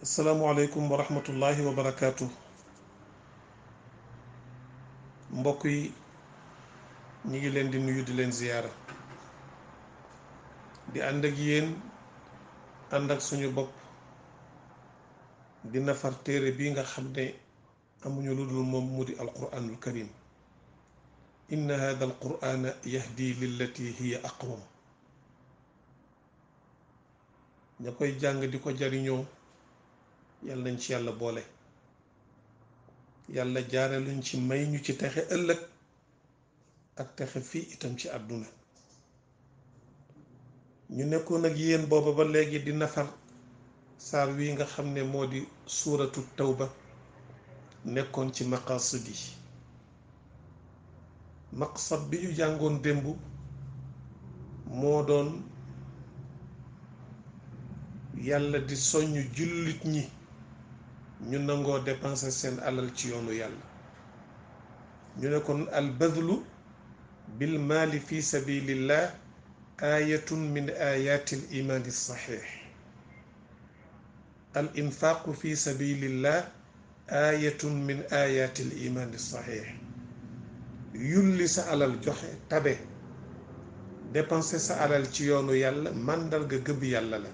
asalaamualeykum wa rahmatullahi wa barakaatu. mbokk yi ñi ngi leen di nuyu di leen ziyaara di ànd ak yéen ànd ak suñu bopp di nafar téere bi nga xam ne amuñu lu dul moom mu di alquraanul karim inna hada alqurana yahdi lillati hiya aqwam. ña koy jàng di ko jariñoo yàlla nañ ci yàlla boole, yàlla jaare luñ ci may ñu ci texe ëllëg ak texe fii itam ci àdduna. ñu nekkoon ak yéen booba ba léegi di nafar saar wi nga xam ne moo di suuratu tawba, nekkoon ci maqasid yi. maqsad bi ñu jàngoon démb moo doon yàlla di soññ jullit ñi ñu nangoo dépenser seen alal ci yoonu yàlla. ñu ne kon al badlu bil maali fi sabilillah ayatun min ayati al imaani saxiix. al infaaqu fi sabilillah ayatun min ayati al imaani saxiix. yulli sa alal joxe tabe dépenser sa alal ci yoonu yàlla màndarga gëb yàlla la.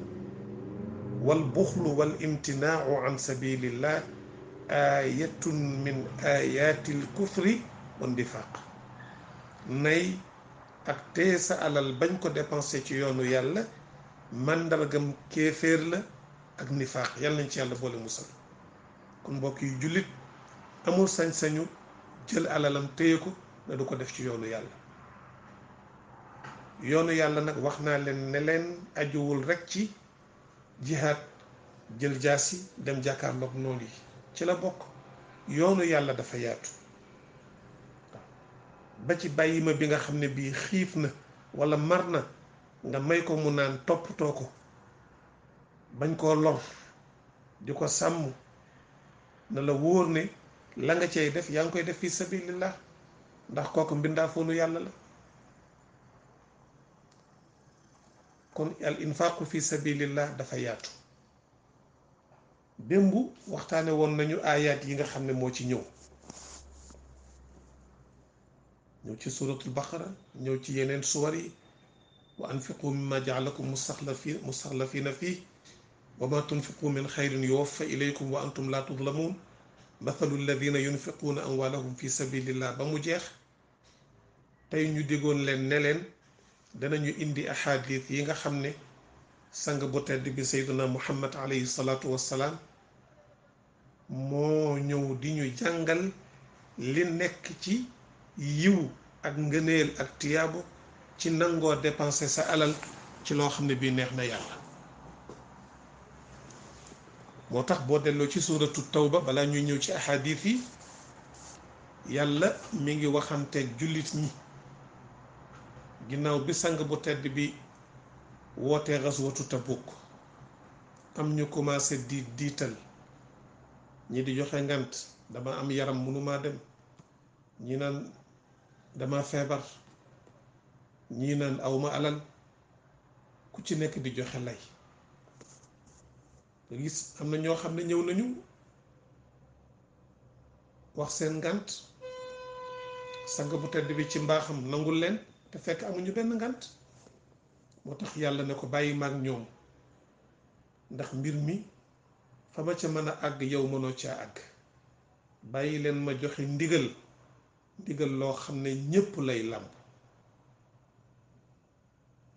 wal buxlu wal imtinaau an sabilillah ayatun min ayatil kufri wa nifaq. nay ak téye sa alal bañ ko dépensé ci yoonu yàlla màndargam kéeféer la ak nifaaq. yàlla nañ ci yàlla boole musal. kon mbokk yi, jullit amul sañ-sañu jël alalam téye ko ne du ko def ci yoonu yàlla. yoonu yàlla nag wax naa leen ne leen ajuwul rekk ci jihaad, jël jaasi dem jàkkaarloog noonu yi ci la bokk. yoonu yàlla dafa yaatu ba ci bàyyi ma bi nga xam ne bii xiif na walla mar na nga may ko mu naan, toppatoo ko bañ koo lor, di ko sàmm, na la wóor ne la nga cay def yaa ngi koy def fi sabilillah, ndax kooku mbindaafoonu yàlla la. kon al infaaqu fi sabilillah dafa yaatu. démb waxtaane woon nañu aayaat yi nga xam ne moo ci ñëw ci suratul baqara, ñëw ci yeneen suwar yi. wa anfiqu mimma jaalakum mustaxlafina fii wa ma tunfiqu min xayrin yuwaffa ilaykum wa antum la tudlamuun mathalu alladina yunfiquuna amwaalahum fi sabilillah ba mu jeex. tey ñu diggoon leen ne leen danañu indi ahadis yi nga xam ne sang bu tedd bi sayduna muhammad alayhi salaatu wassalaam moo ñëw di ñu jàngal li nekk ci yiw ak ngëneel ak tiyaabo ci nangoo dépenser sa alal ci loo xam ne bii neex na yàlla. moo tax boo delloo ci suuratu tawba balaa ñuy ñëw ci ahadis yi, yàlla mi ngi waxanteeg jullit ñi ginnaaw bi sang bu tedd bi wootee xaswatu Tabuk. am ñu commencé diital, ñi di joxe ngant, dama am yaram mënumaa dem, ñi naan dama feebar, ñi naan awma alal, ku ci nekk di joxe lay. nga gis am na ñoo xam ne ñëw nañu wax seen ngant, sang bu tedd bi ci mbaaxam nangul leen te fekk amuñu benn ngant. moo tax yàlla ne ko bàyyi maag ñoom, ndax mbir mi fa ma ca mën a àgg yow mënoo caa àgg. bàyyi leen ma joxe ndigal loo xam ne ñépp lay làmp.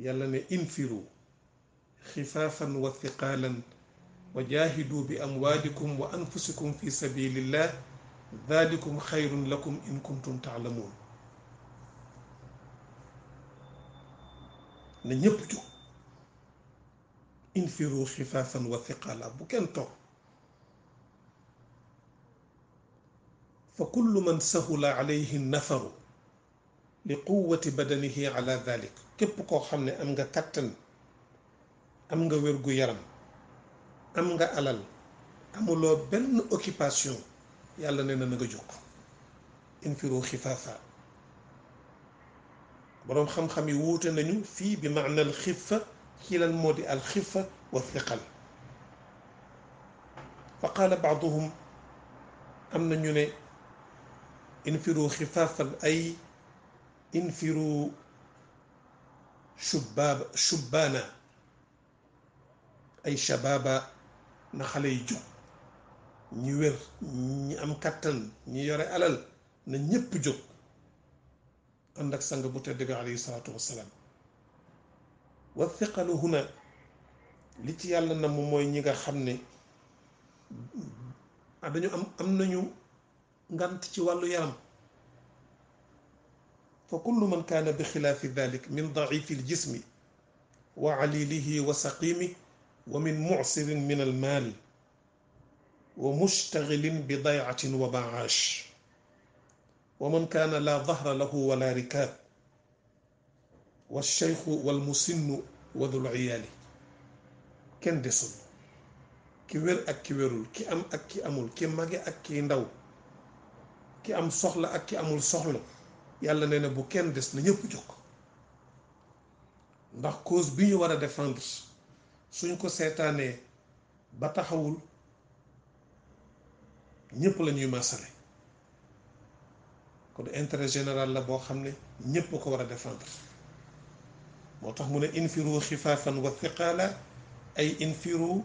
yàlla ne infiru xifaafan wa thiqaalan wa jaahidu bi amwaalikum wa anfusikum fi sabilillah dalikum xayrun lakum in kuntum taalamuun. na ñépp jóg. infiru xifaafan wa thiqaala, bu kenn toog. fa kullu man sahula alayhi nafaru li quwwati badanihi ala dalik. képp koo xam ne am nga kattan, am nga wér gu yaram, am nga alal, amuloo benn occupation, yàlla nee na nga jóg. infiru xifaafa. boroom xam-xam yi wuute nañu fii bi maanal xifa ci lan moo di al xifa wa thiqal. fa qaala baaduhum am na ñu ne infiru xifaafan ay infiru shubbaana ay shabaaba na xale yi jóg ñi wér ñi am kattan ñi yore alal na ñépp jóg ànd ak sang bu tedd bi alayhi salaatu wassalaam wa thiqalu huna li ci yàlla na mu mooy ñi nga xam ne dañu am nañu ngant ci wàllu yaram fa kullu man kaana bi xilaafi dalik min daifi ljismi wa alilihi wa saqimi wa min mucsirin min almaal wa mushtaghilin bi daycatin wa maash wa man kaana laa dahra lahu wala rikaab wa alcheykhu walmusinnu wa dul ciyaali kenn desul ki wér ak ki wérul ki am ak ki amul ki mage ak ki ndaw ki am soxla ak ki amul soxla yàlla nee na bu kenn des na ñëpp jóg ndax cause bi ñu war a défendre suñ ko seetaanee ba taxawul ñëpp la ñuy maasale kon intérêt général la boo xam ne ñëpp ko war a défendre moo tax mu ne infiru xifaafan wa thiqaala ay infiru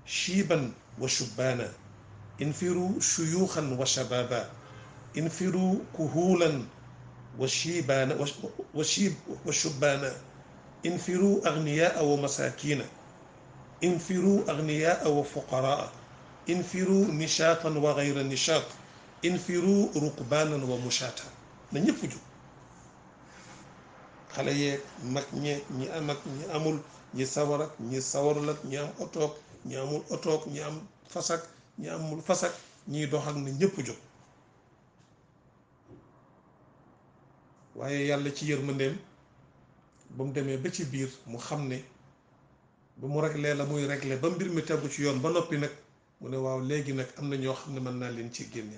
shiiban wa shubbaana infiru shuyuuxan wa shabaaba infiru kuhuulan wa shiibaana wa shubbaana infiru agniyaa wa masaakiina infiru agniyaa wa fuqaraa infiru nishaatan wa gayra nishaat infiru rukbaanan wa mushaata na ñëpp jóg xale yeeg mag ñeeg ñi am ak ñi amul ñi sawar ak ñi sawarul ak ñi am otoog ñi amul otoog ñi am fasak ñi amul fasak ñiy dox ak na ñëpp jóg waaye yàlla ci yërmandeem ba mu demee ba ci biir mu xam ne ba mu réglé la muy réglé ba mbir mi tegu ci yoon ba noppi nag mu ne waaw léegi nag am na ñoo xam ne mën naa leen ci génne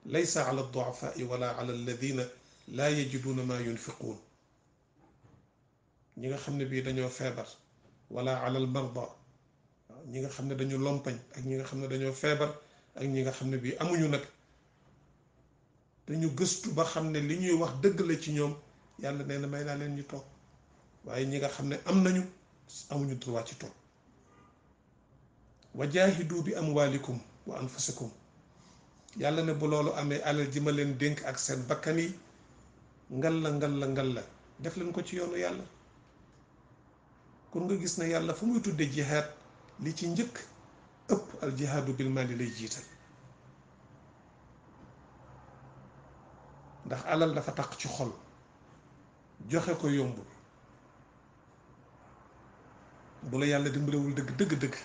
laysa ala duafaai wala ala alladina laa yajiduuna maa yunfiquun ñi nga xam ne bii dañoo feebar wala ala al marda waaw ñi nga xam ne dañu lompañ ak ñi nga xam ne dañoo feebar ak ñi nga xam ne bii amuñu nag dañu gëstu ba xam ne li ñuy wax dëgg la ci ñoom yàlla nee na may naa leen ñu toog waaye ñi nga xam ne am nañu amuñu droit ci toog wa jaahidu bi amwaalikum wa anfusikum yàlla ne bu loolu amee alal ji ma leen dénk ak seen bakkan yi ngal la def leen ko ci yoonu yàlla kon nga gis ne yàlla fu muy tudde jihaad li ci njëkk ëpp al jihaadu bil maali lay jiital ndax alal dafa taq ci xol joxe ko yombul bu la yàlla dimbalewul dëgg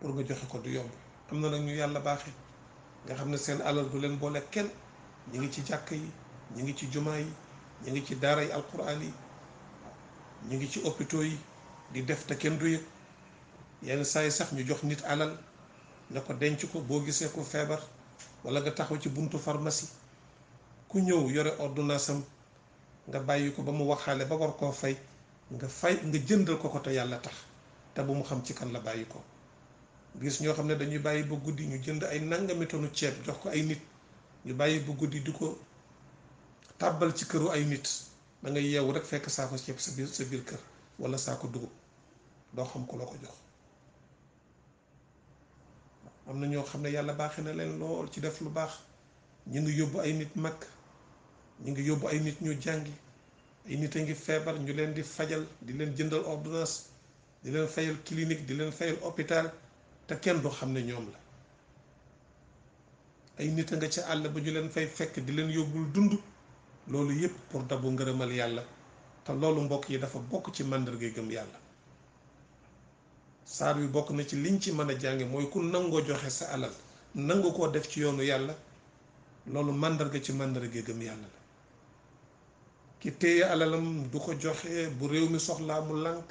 pour nga joxe ko du yomb am na nag ñu yàlla baaxe nga xam ne seen alal du leen boole kenn ñi ngi ci jàkk yi ñi ngi ci jumaa yi ñi ngi ci daara yi alquran yi ñi ngi ci hôpitaux yi di def te kenn du yëg yenn saa yi sax ñu jox nit alal ne ko denc ko boo gisee ko feebar wala nga taxaw ci buntu pharmacie ku ñëw yore ordonnance am nga bàyyi ko ba mu waxaale ba war koo fay nga jëndal ko te yàlla tax te bu mu xam ci kan la bàyyi ko gis ñoo xam ne dañuy bàyyi ba guddi ñu jënd ay nangami tonu ceeb jox ko ay nit ñu bàyyi ba guddi di ko tàbbal ci këru ay nit da ngay yeewu rek fekk saako ceeb sa biir kër wala saako dugub doo xam ko la ko jox am na ñoo xam ne yàlla baaxee na leen lool ci def lu baax ñu ngi yóbbu ay nit mag ñu ngi yóbbu ay nit ñu jàngi ay nit a ngi feebar ñu leen di fajal di leen jëndal ordonnance di leen fayal clinique di leen fayal hôpital te kenn du xam ne ñoom la ay nit a nga ca àll ba ñu leen fay fekk di leen yóbbul dund loolu yépp pour dabu ngërëmal yàlla te loolu mbokk yi dafa bokk ci màndarga gëm yàlla saar wi bokk na ci liñ ci mën a jànge mooy ku nangoo joxe sa alal nangu koo def ci yoonu yàlla loolu màndarga ci màndarga gëm yàlla la ki téye alalam du ko joxe bu réew mi soxlaa mu lànk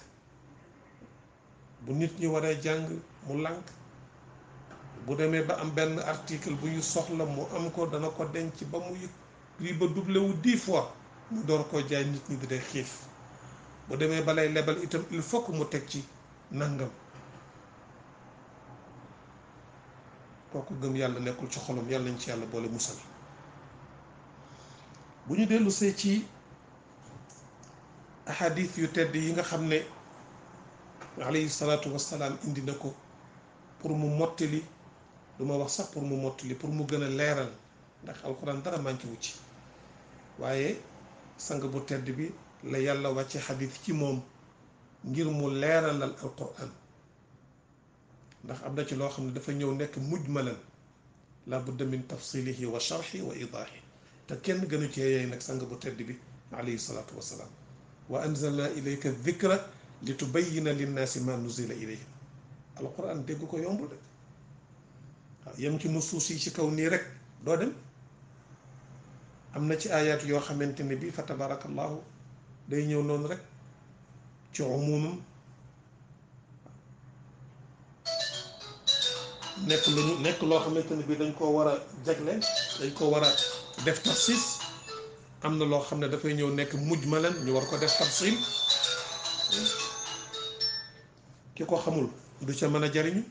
bu nit ñi waree jàng mu lànk bu demee ba am benn article bu ñu soxla mu am ko dana ko denc ba mu prix ba doublé wu 10 fois mu door koo jaay nit ñi di dee xiif bu demee ba lay lebal itam il faut que mu teg ci nangam kooku gëm yàlla nekkul ci xolam. yàlla nañ ci yàlla boole musal. bu ñu dellu see ci ahadith yu tedd yi nga xam ne alayhi salaatu wassalaam indi na ko pour mu mottali, du ma wax sax pour mu mottali, pour mu gën a leeral, ndax alquran dara manqué wu ci. waaye sang bu tedd bi la yàlla wàcce xadis ci moom ngir mu leeralal alquran, ndax am na ci loo xam ne dafa ñëw nekk mujmalan la budda min tafsilihi wa sharxi wa idaahi, te kenn gënu cee yey nag sang bu tedd bi alayhi salaatu wassalaam. wa anzalna ilayka dhikra li tubayyina linnaasi ma nuzila ilayhim. alquran dégg ko yombul de waaw yem ci nusuus yi ci kaw nii rek doo dem. am na ci ayaat yoo xamante ne bii fa tabarakallahu day ñëw noonu rek ci umumam, nekk loo xamante ne bii dañ koo war a jagle, dañ koo war a def tafsis. am na loo xam ne dafay ñëw nekk mujmalan ñu war ko def tafsil. ki ko xamul du ca mën a jariñu.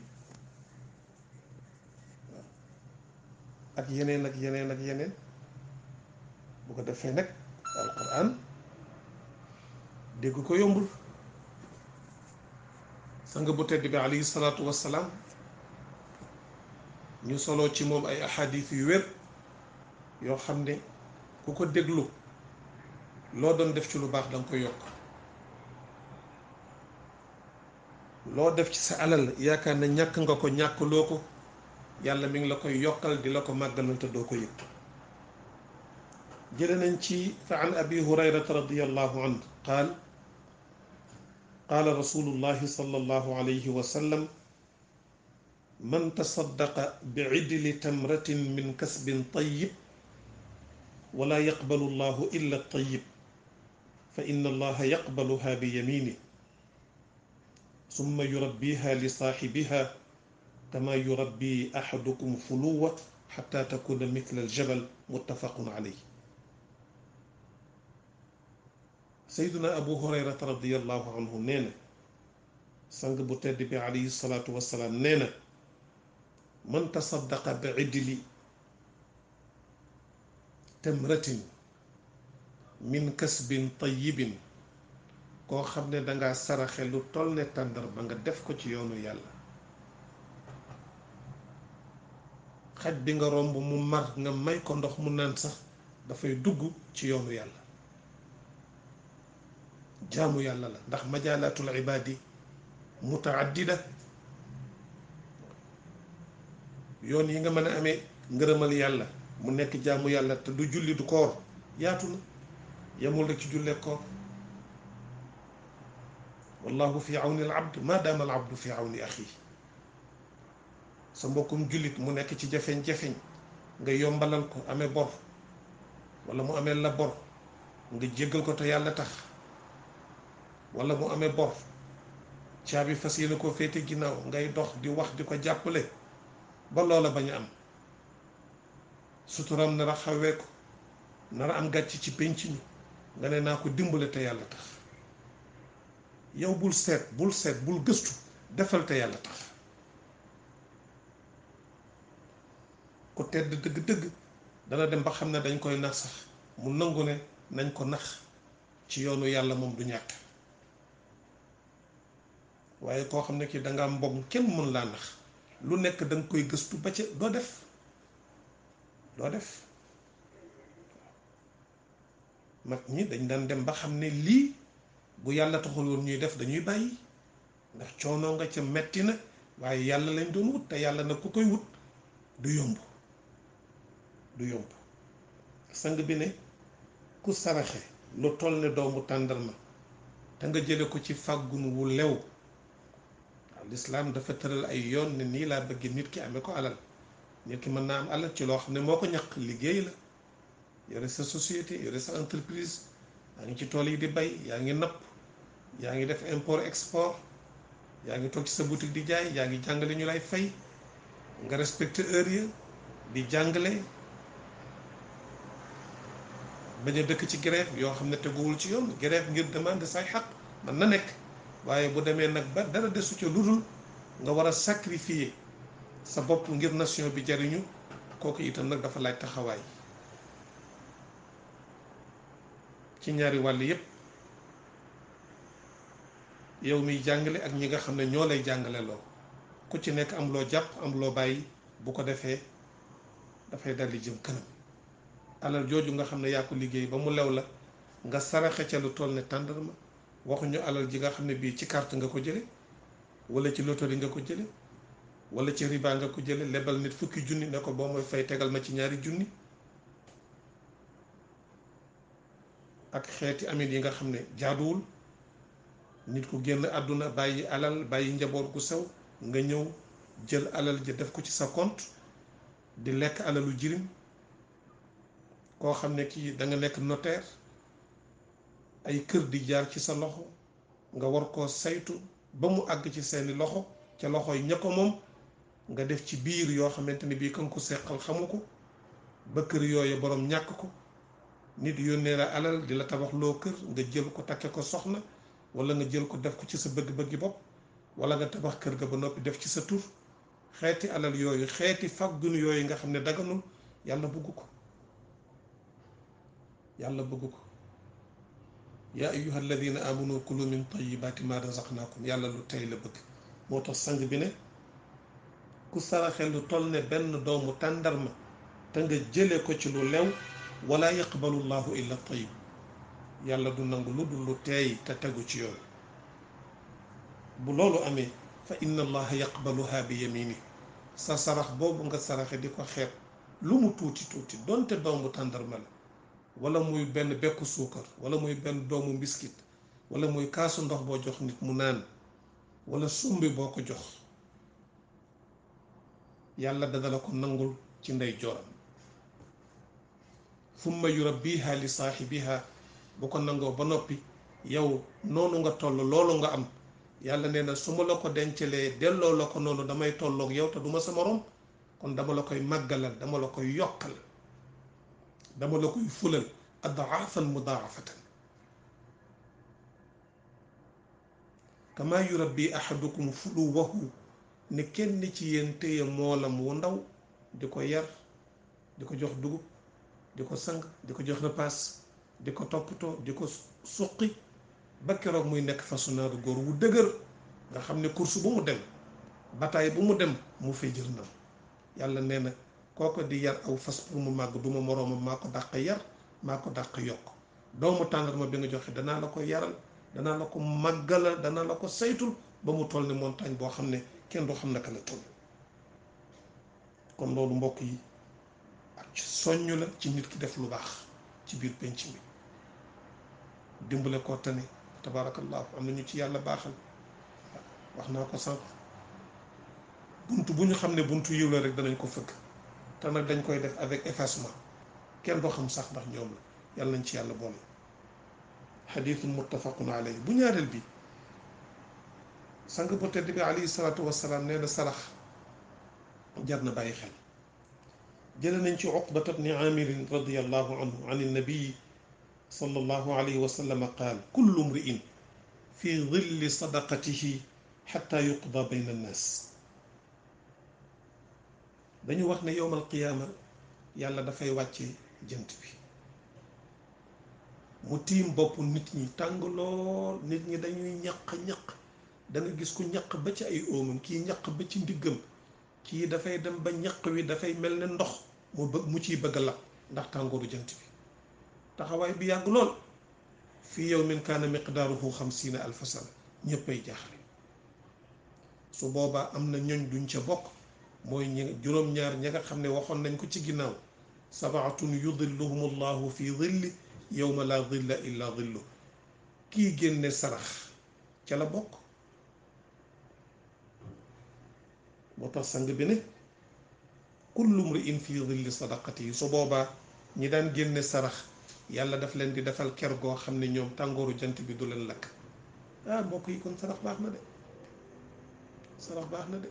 ak yeneen ak yeneen ak yeneen. bu ko defee nag alquran dégg ko yombul. sang bu tedd bi alayhi salaatu wassalaam ñu soloo ci moom ay ahadith yu wér yoo xam ne ku ko déglu loo doon def ci lu baax danga koy yokk. loo def ci sa alal yaakaar na ñàkk nga ko ñàkkloo ko, yàlla mi ngi la koy yokkal di la ko màggalal te doo ko yëg. jële nañ ci fa an abi hurayrata radiyallahu anhu qaal qaala rasulullahi sallallahu alayhi wa sallam man tasaddaqa bi idli tamratin min kasbin tayyib wala yaqbalu allahu illa tayyib fa inna allaha yaqbaluha bi yamini summa yurabbiha li saaxibiha kama yurabbi ahadukum fuluwa xatta takuna mithla aljabal muttafaqun alayh. sayduna abu hurayrata radiallahu anhu nee na sang bu tedd bi alayhi salaatu wassalaam nee na man tasaddaqa bi idli tamratin min kasbin tayyibin, koo xam ne dangaa saraxe lu toll ne tàndar ba nga def ko ci yoonu yàlla. xaj bi nga romb mu mar nga may ko ndox mu naan sax dafay dugg ci yoonu yàlla. jaamu yàlla la, ndax majaalatul ibaadi mutaaddida. yoon yi nga mën a amee ngërëmal yàlla mu nekk jaamu yàlla te du julli du koor yaatu na, yemul rek ci jullee koor. wallahu fi awni al abd ma daama al abdu fi awni axi. sa mbokkum jullit mu nekk ci jafeñ-jafeñ nga yombalal ko, amee bor wala mu amee la bor nga jéggal ko te yàlla tax, wala mu amee bor caabi fas yéene koo féete ginnaaw ngay dox di wax di ko jàppale ba loola bañ a am. suturam nar a xawee ko, nar a am gàcc ci pénc mi, nga ne naa ko dimbale te yàlla tax. yow bul seet bul gëstu, defal te yàlla tax. ku tedd dëgg-dëgg dana dem ba xam ne dañ koy nax sax mu nangu ne nañ ko nax ci yoonu yàlla moom du ñàkk. waaye koo xam ne kii danga am mbokk kenn mën laa nax, lu nekk danga koy gëstu ba ca doo def. mag ñi dañ daan dem ba xam ne lii bu yàlla taxul woon ñuy def dañuy bàyyi, ndax coono nga ca metti na, waaye yàlla lañ doon wut, te yàlla nag ku koy wut du yomb. sang bi ne ku saraxe lu toll ne doomu tàndarma te nga jële ko ci fàggun wu lew. lislaam dafa tëral ay yoon ne nii laa bëgg nit ki amee ko alal. nit ki mën naa am alal ci loo xam ne moo ko ñaq, liggéey la, yore sa société, yore sa entreprise, yaa ngi ci tool yi di bay, yaa ngi napp, yaa ngi def import export, yaa ngi toog ci sa boutique di jaay, yaa ngi jàngale ñu lay fay, nga respecté heure ya di jàngale, bañ a dëkk ci grève yoo xam ne teguwul ci yoon. grève ngir demande say xaq man na nekk, waaye bu demee nag ba dara desu ca lu dul nga war a sacrifier sa bopp ngir nation bi jariñu kooku itam nag dafa laaj taxawaay ci ñaari wàll yépp yow miy jàngale ak ñi nga xam ne ñoo lay jàngale loo ku ci nekk am loo jàpp am loo bàyyi bu ko defee dafay daldi jëm kanam alal jooju nga xam ne yaa ko liggéey ba mu lew la nga saraxe ca lu toll ne tàndarma waxuñu alal ji nga xam ne bii ci carte nga ko jële wala ci loterie nga ko jële wala ci riba nga ko jële lebal nit fukki junni ne ko boo mooy fay tegal ma ci ñaari junni ak xeeti amit yi nga xam ne jaaduwul nit ku génn àdduna bàyyi alal bàyyi njaboot gu sew nga ñëw jël alal ji def ko ci sa compte di lekk alalu jirim koo xam ne kii da nga nekk notaire ay kër di jaar ci sa loxo nga war koo saytu ba mu àgg ci seeni loxo ca loxo yi ña ko moom nga def ci biir yoo xamante ni bii kan ko seqal xamu ko ba kër yooyu borom ñàkk ko nit yónnee la alal di la tabax loo kër nga jël ko takke ko soxna wala nga jël ko def ko ci sa bëgg-bëggi bopp wala nga tabax kër ga ba noppi def ci sa tur xeeti alal yooyu xeeti faggun yooyu nga xam ne daganul yàlla bëgg ko yàlla bëgg ko yaa ayyuha alladina amanu kulu min tayyibati ma razaqnakum yàlla lu tey la bëgg moo tax sang bi ne ku saraxe lu toll ne benn doomu tàndarma te nga jële ko ci lu lew wala yaqbalu llahu illa tayyib yàlla du nangu lu dul lu teey te tegu ci yoon bu loolu amee fa inna allaha yaqbaluha bi yamini sa sarax boobu nga saraxe di ko xeeb lu mu tuuti tuuti donte doomu tàndarma la wala muy benn bekku suukar wala muy benn doomu mbiskit wala muy kaasu ndox boo jox nit mu naan wala sumbi boo ko jox yàlla dana la ko nangul ci ndey jooram summa yurabbiha li saaxibiha bu ko nangoo ba noppi yow noonu nga toll loolu nga am yàlla nee na su ma la ko dencalee delloo la ko noonu damay tolloog yow te duma sa morom kon dama la koy màggalal dama la koy yokkal dama la koy fulal adaafan mudaafatan kama yurabbi ahadukum fuluwahu ne kenn ci yéen téye moolam wu ndaw di ko yar di ko jox dugub di ko sang di ko jox repaas di ko toppatoo di ko suqi ba keroog muy nekk façonnaaru góor wu dëgër nga xam ne course bu mu dem bataille bu mu dem mu fay jël ndam yàlla nee na kooko di yar aw fas pour mu màgg duma moroomam maa ko dàq yar maa ko dàq yokk doomu tàndarma bi nga joxe danaa la ko yaral danaa la ko màggalal danaa la ko saytul ba mu toll ne montagne boo xam ne kenn du xam naka la toll kon loolu mbokk yi ak soññ la ci nit ki def lu baax ci biir penc mi dimbale koo tane tabaarakallaahu am na ñu ci yàlla baaxal wax naa ko sànq buntu bu ñu xam ne buntu yiw la rek danañ ko fëgg te nag dañ koy def avec effacement kenn doo xam sax ndax ñoom la yàlla nañ ci yàlla boole xadiisun muttafaqun alayhi bu ñaareel bi sang bu tedd bi alayhi salaatu wassalaam nee na sarax jar na bàyyi xel jële nañ ci uqbata bni aamirin radiallahu anhu an innabii sallallahu alayhi wa sallam qaal kullu mri'in fi dilli sadaqatihi xatta yuqda bayna annaas dañu wax ne yowmal qiyaama yàlla dafay wàcce jant bi mu tiim bopp nit ñi tàng lool nit ñi dañuy ñaq da nga gis ku ñaq ba ci ay óomam kii ñaq ba ci ndiggam kii dafay dem ba ñaq wi dafay mel ne ndox mu ciy bëgg a lab ndax tàngooru jant bi taxawaay bi yàgg lool fii yawmin kaana miqdaaruhu 50 alfa sana ñëppay jaaxle su boobaa am na ñoñ duñ ca bokk mooy ñi juróom-ñaar ña nga xam ne waxoon nañ ko ci ginnaaw sabaatun yudilluhum allahu fi dilli yawma la dilla illa dillu kii génne sarax ca la bokk moo tax sang bi ne kullu mri'in fi dilli sadaqati yi su boobaa ñi daan génne sarax yàlla daf leen di defal ker goo xam ne ñoom tàngooru jant bi du leen lakk mbokk yi kon sarax baax na de sarax baax na de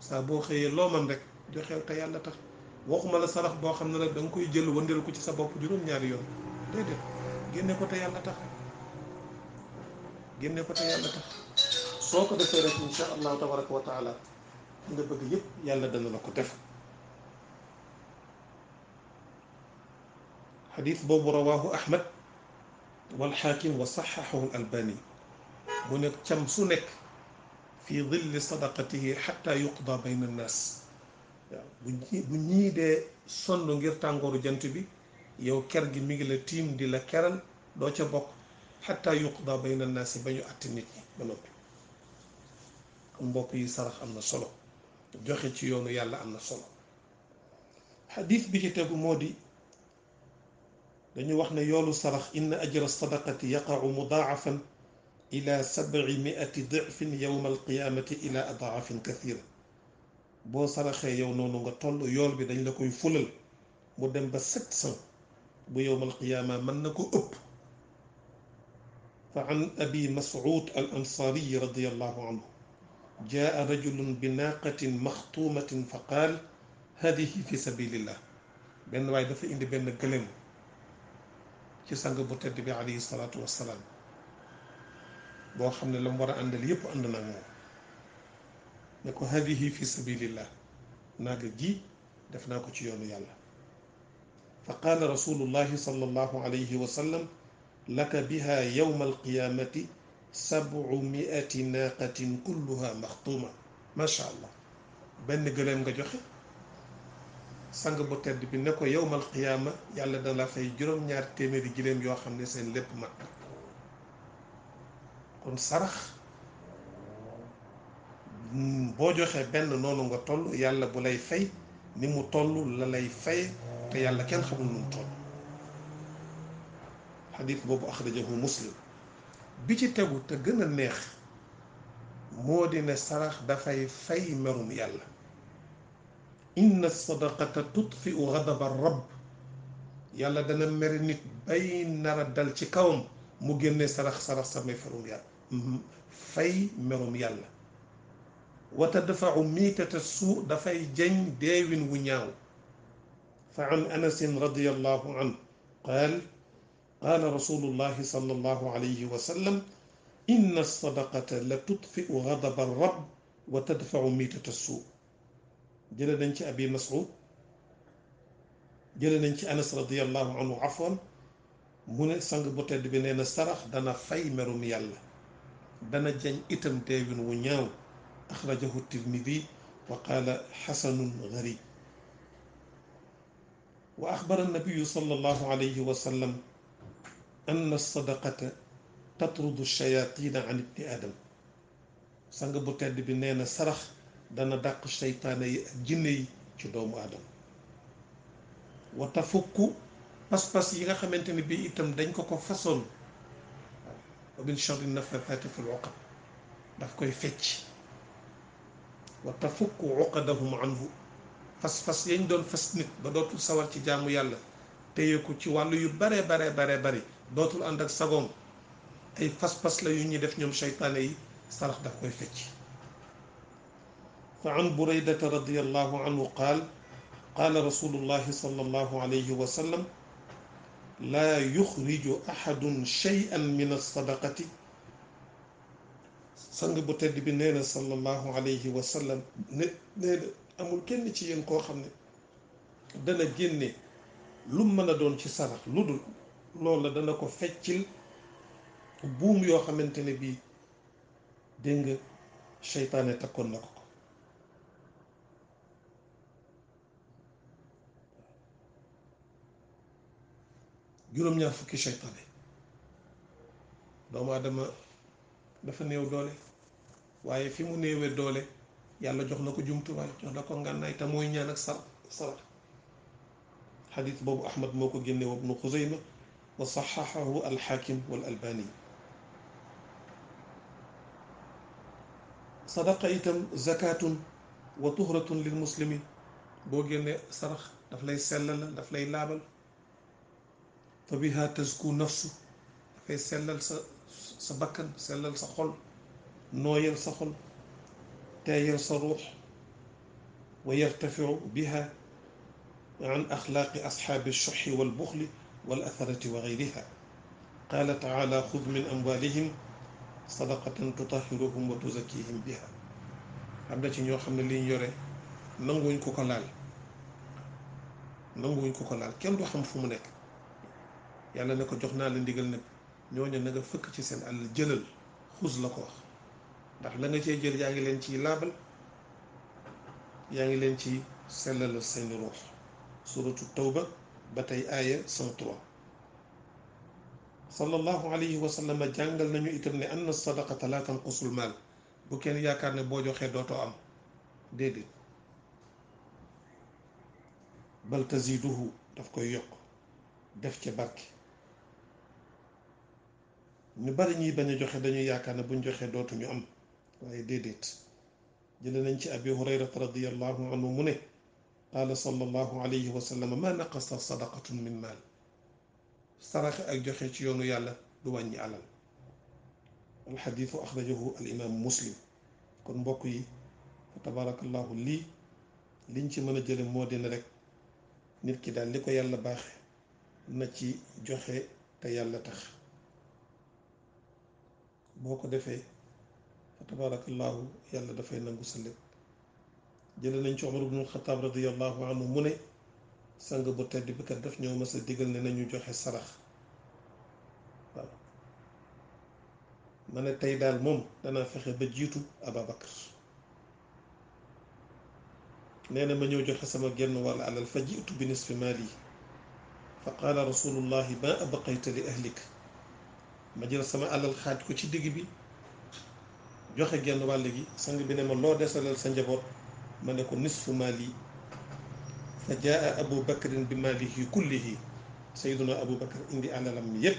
saa boo xëyee loo man rek joxeel te yàlla tax waxuma la sarax boo xam ne nag da nga koy jël wëndeel ko ci sa bopp juróom-ñaari yoon déedéet génne ko te yàlla tax génne ko te yàlla tax soo ko defee rek insha allahu tabaraka wa taala nga bëgg yépp yàlla dana la ko def. xadis boobu rawaahu ahmad wal xaakim wa saxaxahu al albani mu ne cam su nekk fi dilli sadaqatihi xatta yuqda bayna annaas. waaw bu ñii dee sonn ngir tàngooru jant bi yow ker gi mi ngi la tiim di la keral doo ca bokk xatta yuqda bayna annaas ba ñu àtti nit ñi ba noppi. kon mbokk yi sarax am na solo, joxe ci yoonu yàlla am na solo. xadis bi ci tegu moo di dañu wax ne yoolu sarax inna ajra sadaqati yaqacu mudaacafan ila 700 dicfin yowma alqiyaamati ila adaafin kathira. boo saraxee yow noonu nga toll yool bi dañ la koy fulal mu dem ba 700 bu yowma alqiyaama mën na ko ëpp. fa an abi mas'ud al ansaari radiyallahu anhu jaa rajulun bi naaqatin maxtuumatin fa qaal hadihi fi sabilillah. benn waay dafa indi benn gëléem ci sang bu tedd bi alayhi salaatu wassalaam boo xam ne la mu war a àndal yépp ànd nag moom ne ko hadihi fi sabilillah, naaga ji def naa ko ci yoonu yàlla. fa qaala rasulullahi sallallahu alayhi wa sallam laka biha yawma alqiyamati 700 naaqatin kulluha maxtuuma. macha allah, benn gëléem nga joxe, sang bu tedd bi ne ko yawmal qiyaama yàlla dana la fay juróom-ñaar téeméeri giléem yoo xam ne seen lépp mat. kon sarax boo joxee benn noonu nga toll, yàlla bu lay fay ni mu toll la lay fay, te yàlla kenn xamul nu mu toll. xadis boobu axrajahu muslim. bi ci tegu te gën a neex moo di ne sarax dafay fay merum yàlla. inna sadaqata tutfiu gadaba rabb. yàlla dana mere nit bay nar a dal ci kawam mu génne sarax samay ferum yàlla fay merum yàlla. wa tadfau miitata suu, dafay jañ deewin wu ñaaw. fa an anasin radiyallahu anhu qaal qaala rasulullahi sallallahu alayhi wa sallam inna sadaqata la tutfiu gadaba rabb wa tadfau miitata suu. jële nañ ci abi mas'ud, jële nañ ci anas radiyallahu anhu afwan mu ne sang bu tedd bi nee na sarax dana fay merum yàlla, dana jañ itam deewin wu ñaaw. axrajahu tirmidi wa qaala xasanun garib. wa axbara nabiyu sallallahu alayhi wa sallam anna sadaqata tatrudu shayatina an ibni adam. sang bu tedd bi nee na sarax dana dàq seytaane yi ak jinne yi ci doomu aadama. wa tafukku pas-pas yi nga xamante ni bii itam dañ ko façon. wa min charri nafathaati fil uqad, daf koy fecc. wa tafukku uqadahum anhu, fas-fas yañ doon fas nit ba dootul sawar ci jaamu yàlla, téye ko ci wàllu yu bare bari dootul ànd ak sagoom. ay fas-fas la yu ñuy def ñoom seytaane yi, sarax daf koy fecc. fa an buraydata radiyallahu anhu qaal qaala rasulullahi sallallahu alayhi wa sallam laa yuxriju axadun shay'an min alsadaqati. sang bu tedd bi nee na sallallahu alayhi wa sallam nee na amul kenn ci yéen koo xam ne dana génne lu mën a doon ci sarax lu dul loola dana ko feccil buum yoo xamante ne bii dégg nga seytaane takkoon na ko. juróom-ñaar fukki seytaane. doomu aadama dafa néew doole, waaye fi mu néewee doole yàlla jox na ko jumtuwaay, jox na ko ngànnaay, te mooy ñaan ak sarax. xadis boobu ahmad moo ko génne wa ibnu xuzayma wa saxaxahu alxaakim wal albani. sadaqa itam zakatun wa tuhratun lil muslimin. boo génnee sarax daf lay sellal, daf lay laabal. fa biha tazku nafsu, dafay sellal sa bakkan, sellal sa xol, nooyal sa xol, teeyal sa ruux. wa yartafiu biha an axlaaqi asxaabi alshuxi walbuxli walatharati wa gayriha. qaala taala xud min amwalihim sadaqatan tutahiruhum wa tuzakkihim biha. am na ci ñoo xam ne liñ yore nanguwuñ ko ko laal nanguwuñ ko ko laal kenn du xam fu mu nekk. yàlla ne ko jox naa la ndigal nag ñooñu na nga fëkk ci seen àll jëlal xus la ko wax ndax la nga cee jël yaa ngi leen ciy laabal yaa ngi leen ci sellalal seen ruux. suratu tawba ba tey aaya 103. sallallahu alayhi wa sallam jàngal nañu itam ne anna sadaqata la tanqusul maal bu kenn yaakaar ne boo joxee dootoo am déedéet bal taziduhu daf koy yokk def ca barke. ñu bari ñuy bañ a joxe dañuy yaakaar ne buñ joxee dootuñu am waaye déedéet. jële nañ ci abi hurayrata radiallahu anhu mu ne qaala sallallahu alayhi wa sallam ma naqasa sadaqatun min maal saraxe ak joxe ci yoonu yàlla du wàññi alal. alxadiisu axrajahu al imaamu muslim. kon mbokk yi fa tabarakallahu liñ ci mën a jële moo dina rek nit ki daal li ko yàlla baaxe na ci joxe te yàlla tax. boo ko defee fa tabarakallahu yàlla dafay nangu sa lépp. jële nañ ci Umar ibnu Xataab radiallahu anhu mu ne sang bu tedd bi kat daf ñëw mas a digal ne nañu joxe sarax. waaw ma ne tey daal moom danaa fexe ba jiitu Ababakar. nee na ma ñëw joxe sama genn wàll alal fa jiitu bi nisfi maali fa qaala rasulullahi ma abqayta li ahlik. ma jël sama alal xaaj ko ci digg bi joxe genn wàll gi sang bi ne ma loo desalal sa njaboot ma ne ko nisfu maali. fa jaa abu bakrin bi maalihi kullihi. sayduna abu bakar indi alalam yépp.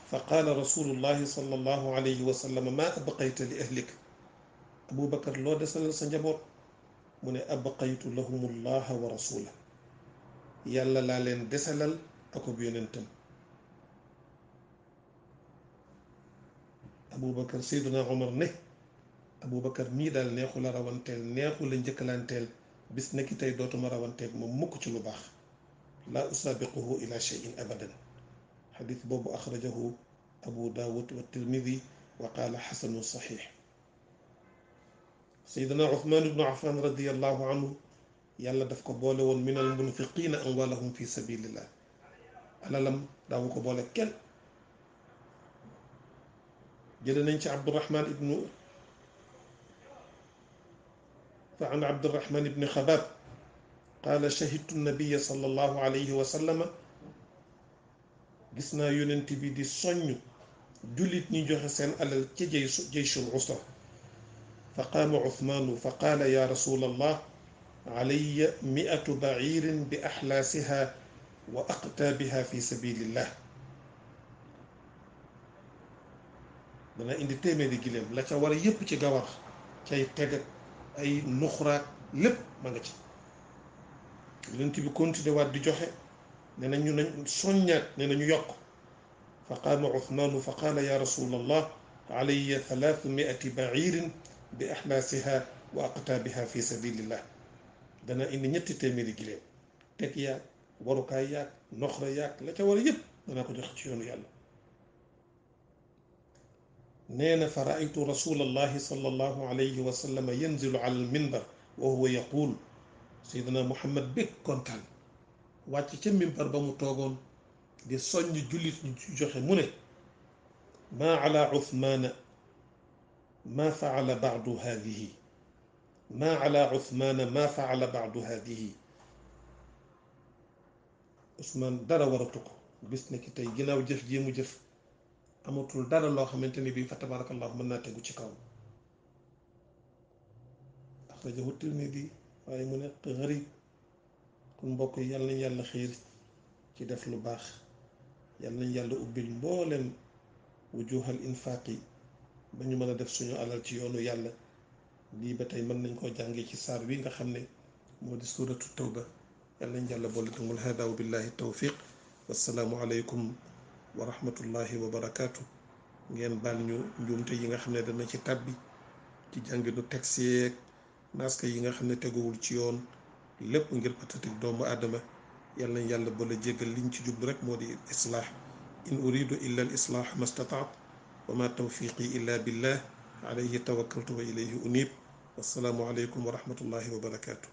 fa qaala rasulullahi sallallahu alayhi wa sallam ma abqayta li ahlik. abu bakar loo desalal sa njaboot mu ne abqaytu lahum allaha wa rasula. yàlla laa leen desalal akub yonentam. aboubacar seyduna omar ne aboubacar mii daal neexu la rawanteel neexu la njëkkalanteel bis nekki tey dootuma rawanteeg moom mukk ci lu baax. laa usaabiquhu ila cheyin abadan. xadis boobu axrajahu abu daawud wa tirmidi wa qaala xasanu saxiix. seyduna uthman ibnu affan radiallahu anhu yàlla daf ko boole woon min al munfiqina amwalahum fi sabilillah. alalam daawu ko boole kenn. jële nañ ci abdurahman ibnu fa an abdurahman ibni xabaab qaala shahidtu nabiya sallallahu alayhi wa sallama gis naa yonent bi di soññ jullit ñi joxe seen alal ci jayshul usra fa qaama uthmaanu fa qaala ya rasul allah alayya miatu baciirin bi axlaasiha wa aqtaabiha fi sabilillah. dana indi téeméeri giléem la ca war a yépp ci gawar cay teg ak ay nuxuraak lépp ma nga ci. yonent bi continué waat di joxe ne nañu nañ soññaat ne nañu yokk. fa qaama uthmaanu fa qaala ya rasul allah alayya 300 baciirin bi axlaasiha wa aqtaabiha fi sabilillah. dana indi ñetti téeméeri giléem teg yaag warukaay yaag noxra yaag la ca war a yépp danaa ko joxe ci yoonu yàlla. nee na fa raaytu rasulallahi sallallahu alayhi wa sallam yanzilu ala alminbar wa huwa yaquul. seydina muhammad bég kontaan wàcc ca mimbar ba mu toogoon di soññ jullit ñu ci joxe mu ne maa ala uthmaana maa faala baadu haadihi maa ala uthmaana maa faala baadu haadihi. Usmaan dara waratu ko bis ne ki tey ginnaaw jëf ji mu jëf amatul dara loo xamante ni bii fa tabarakallahu mën naa tegu ci kaw. axrajahu tirmidi waaye mu nekk garib. kon mbokk yi yàlla nañ yàlla xiir ci def lu baax. yàlla nañ yàlla ubbil mboolem wujuhal infaaqi ba ñu mën a def suñu alal ci yoonu yàlla. lii ba tey mën nañ koo jàngee ci saar wi nga xam ne moo di suuratu tawba. yàlla nañ yàlla boole tungul hada wa billahi tawfiq. wassalaamu aleykum wa rahmatullahi wa barakaatu. ngeen baal ñu njuumte yi nga xam ne dana ci tàbbi ci jànginu texte yeeg naska yi nga xam ne teguwul ci yoon lépp ngir patatik doomu aadama. yal nañ yàlla boole jéggal liñ ci jublu rek moo di islaax. in uridu illa al islaax ma stataat wa ma tawfiqi illa billah alayhi tawakkaltu wa ilayhi unib wassalaamu aleykum wa rahmatullahi wa barakaatu.